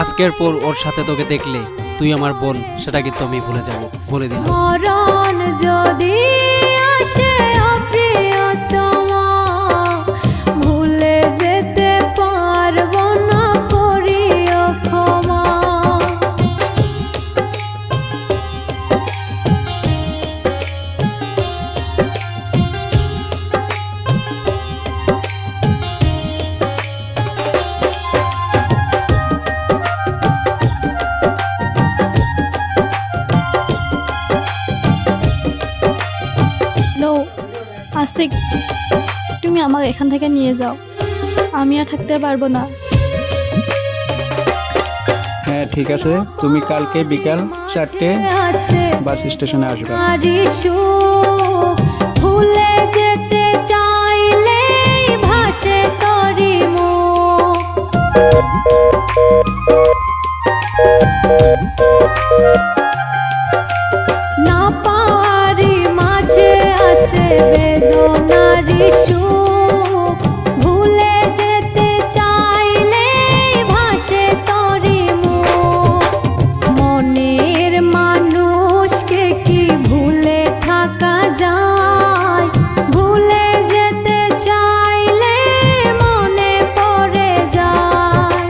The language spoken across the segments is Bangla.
আজকের পর ওর সাথে তোকে দেখলে তুই আমার বোন, সেটা কিন্তু আমি ভুলে যাব, বলে দিলাম। মরণ যদি আসে প্রিয়তমা, ভুলে যেতে পারবো না, করিও ক্ষমা। আশিক, তুমি আমাকে এখান থেকে নিয়ে যাও, আমি আর থাকতে পারবো না। হ্যাঁ ঠিক আছে, তুমি কালকে বিকাল 4টে বাস স্টেশনে আসবে। ভুলে যেতে চাইলে ভাসে তরি না পারি মাঝে আছে বেদনারি সুখ, ভুলে যেতে চাইলে ভাসে তরি মনের মানুষকে কি ভুলে থাকা যায়, ভুলে যেতে চাইলে মনে পড়ে যায়।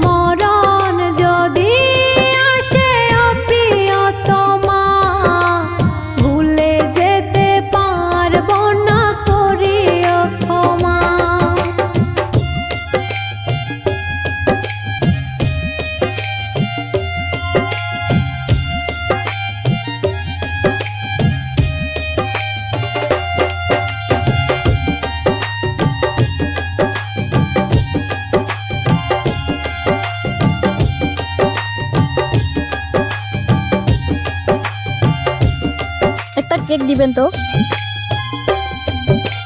মরণ যদি আসে প্রিয়তমা, ভুলে যেতে পারবো না, করিও ক্ষমা। একটা কেক দিবেন তো।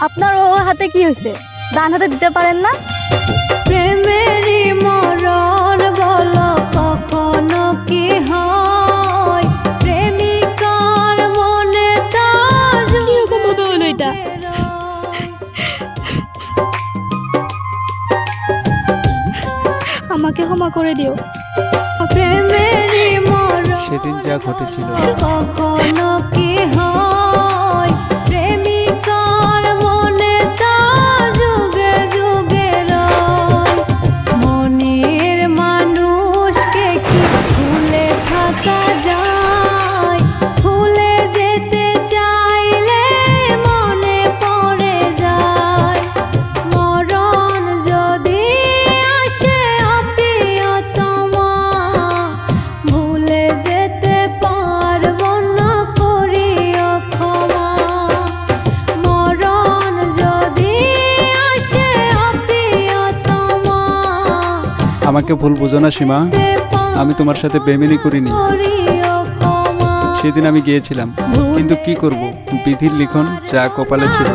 আপনার ও হাতে কি হয়েছে, ডান হাতে দিতে পারেন না? প্রেমেরই মরণ বলো কখনো কি হয়, প্রেমিকার মনে তাজ কিরকম ভাবে হলো এটা? আমাকে ক্ষমা করে দিও। প্রেমেরই মরণ সেদিন যা ঘটেছিল কখনো কি হয়, প্রেমিকার মনে তা যুগে যুগে রয়। মনের মানুষকে কি ভুলে থাকা যায়, ভুলে যেতে চাইলে মনে পড়ে যায়। মরণ যদি আসে প্রিয়তমা, ভুলে যেতে পারবো না, করিও ক্ষমা। মরণ যদি আসে প্রিয়তমা, আমাকে ভুল বুঝো না সীমা, আমি তোমার সাথে বেমেনি করিনি। করিও ক্ষমা। সেদিন আমি গিয়েছিলাম, কিন্তু কি করব, বিধির লিখন যা কপালে ছিল।